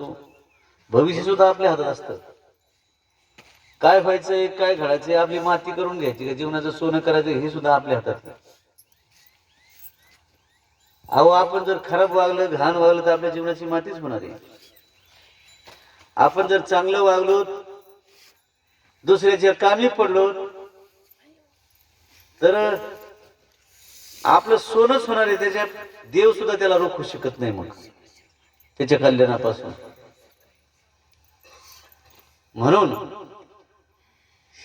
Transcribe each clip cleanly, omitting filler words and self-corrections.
असतो. भविष्य सुद्धा आपल्या हातात असतं. काय व्हायचंय, काय घडायचंय, आपली माती करून घ्यायची का जीवनाचं सोनं करायचं हे सुद्धा आपल्या हातात. अहो आपण जर खराब वागलं, घाण वागलं तर आपल्या जीवनाची मातीच होणार आहे. आपण जर चांगलं वागलो, दुसऱ्याच्या कामी पडलो तर आपलं सोनच होणार आहे. त्याच्यात देव सुद्धा त्याला रोखू शकत नाही मग त्याच्या कल्याणापासून. म्हणून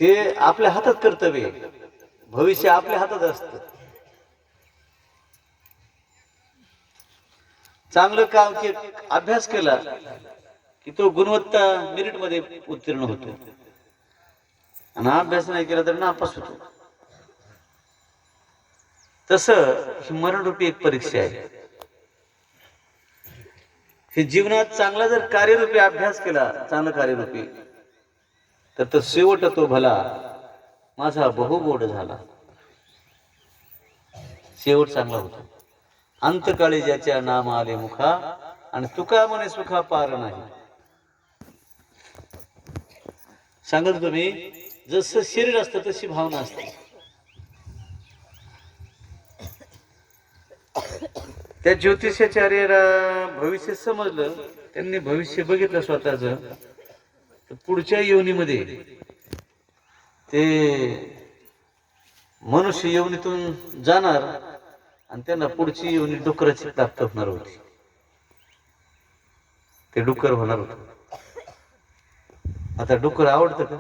हे आपल्या हातात कर्तव्य आहे. भविष्य आपल्या हातात असतं. चांगलं काम अभ्यास केला की तो गुणवत्ता मेरिट मध्ये उत्तीर्ण होतो आणि अभ्यास नाही केला तर नापास होतो. तसं ही मरणरूपी एक परीक्षा आहे. हे जीवनात चांगला जर कार्यरूपी अभ्यास केला, चांगलं कार्यरूपी, तर तो शेवट तो भला माझा बहुगोड झाला. शेवट चांगला होतो. अंतकाळी ज्याच्या नाम आले मुखा आणि तुका म्हणे सुखा पार नाही. सांगत तुम्ही जसं शरीर असतं तशी भावना असते. त्या ज्योतिषाचार्याला भविष्य समजलं, त्यांनी भविष्य बघितलं स्वतःच. पुढच्या योनीमध्ये ते मनुष्य योनीतून जाणार आणि त्यांना पुढची योनी डुकराची प्राप्त होणार होती. ते डुकर होणार होत. आता डुकर आवडतं का?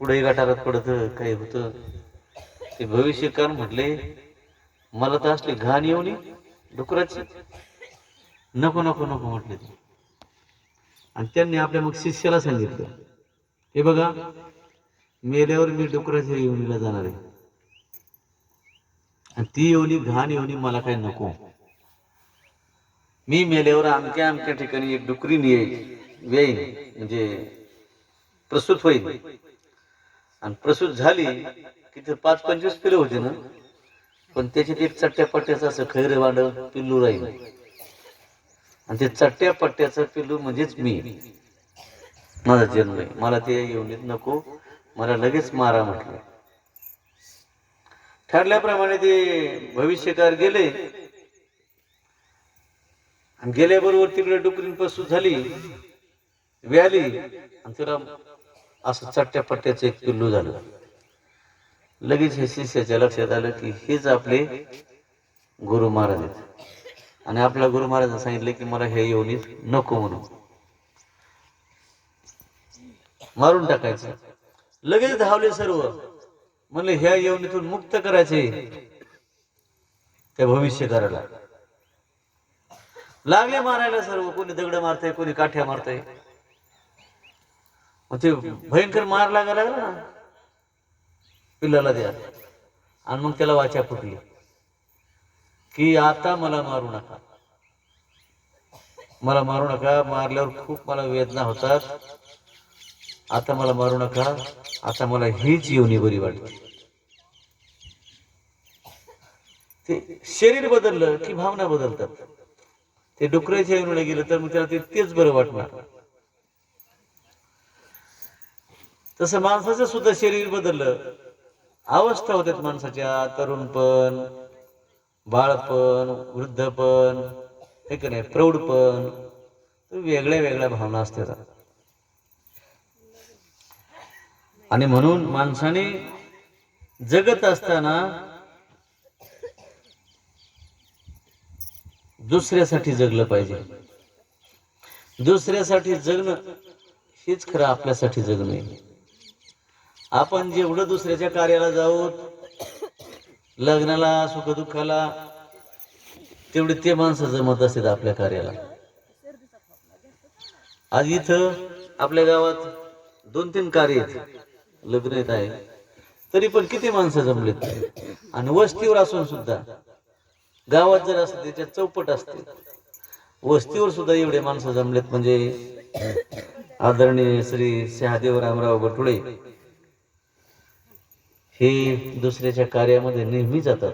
कुठेही गटारात पडत काही होत. ते भविष्यकार म्हटले मला तर असली घाण योनी डुकराची नको नको नको म्हटले. आणि त्यांनी आपल्या मग शिष्याला सांगितलं, हे बघा मेल्यावर मी डुकराच्या योनीला जाणार आहे आणि ती योनी घाण योनी मला काही नको. मी मेल्यावर अमक्या अमक्या ठिकाणी एक डुकरी येईल, म्हणजे प्रसूत होईल. आणि प्रसूत झाली की ते 5-25 पिल्लं होते ना, पण त्याच्यात एक चट्ट्या पट्ट्याचं असं खैर वांड पिल्लू राहील. आणि ते चट्ट्या पट्ट्याचं पिल्लू म्हणजेच मी. माझा जन्म आहे. मला ते योनीत नको, मला लगेच मारा म्हटलं. ठरल्याप्रमाणे ते भविष्यकार गेले आणि गेल्याबरोबर तिकडे डुकरीन प्रसूत झाली, व्याली आणि तिला असं चट्ट्या पट्ट्याचं एक पिल्लू झालं. लगेच हे शिष्याच्या लक्षात आलं की हेच आपले गुरु महाराज आहेत. आणि आपल्या गुरु महाराजांनी सांगितलं की मला हे योनीत नको म्हणून मारून टाकायचं. लगेच धावले सर्व, म्हणले ह्या योनीतून मुक्त करायचे त्या भविष्यकाराला. लागले मारायला सर्व. कोणी दगड मारतय, कोणी काठ्या मारतय. मग ते भयंकर मार लागायला लागला ना पिल्लाला द्या. आणि मग त्याला वाचा फुटली की आता मला मारू नका, मला मारू नका. मारल्यावर खूप मला वेदना होतात. आता मला मारू नका, आता मला हीच योनी बरी वाटते. ते शरीर बदललं की भावना बदलतात. ते डुकराच्या योनीला गेलं तर मग त्याला तेच बरं वाटणार. तसं माणसाचं सुद्धा शरीर बदललं, अवस्था होत्यात माणसाच्या. तरुणपण, बाळपण, वृद्धपण, हे का नाही, प्रौढपण, वेगळ्या वेगळ्या भावना असतात. आणि म्हणून माणसाने जगत असताना दुसऱ्यासाठी जगलं पाहिजे. दुसऱ्यासाठी जगणं हेच खरं आपल्यासाठी जगणं आहे. आपण जेवढं दुसऱ्याच्या कार्याला जाऊ, लग्नाला, सुखदुःखाला, तेवढे ते माणसं जमत असतात आपल्या कार्याला. आज इथं आपल्या गावात 2-3 कार्य आहेत, लग्न येत आहे, तरी पण किती माणसं जमलेत. आणि वस्तीवर असून सुद्धा, गावात जर असते त्याच्यात चौपट असते, वस्तीवर सुद्धा एवढे माणसं जमलेत. म्हणजे आदरणीय श्री शहादेव रामराव बटुळे हे दुसऱ्याच्या कार्यामध्ये नेहमी जातात.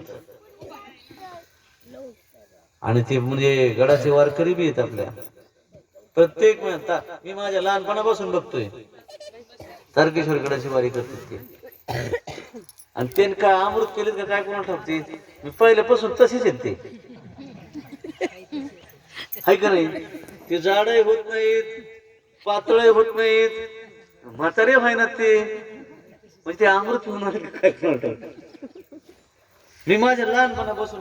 आणि ते म्हणजे गडाचे वारकरी बी आहेत आपल्या. प्रत्येक मी माझ्या लहानपणापासून बघतोय तारकेश्वरकडे शिवारी करतात ते, आणि त्यांनी काय अमृत केलेत का काय कोणा ठेवते. मी पहिल्यापासून तसेच आहेत ते, हाय का नाही. ते जाडही होत नाहीत, पातळही होत नाहीत, म्हातारे व्हायना ते, म्हणजे ते अमृत होणार काय कोणा. मी माझ्या लहानपणापासून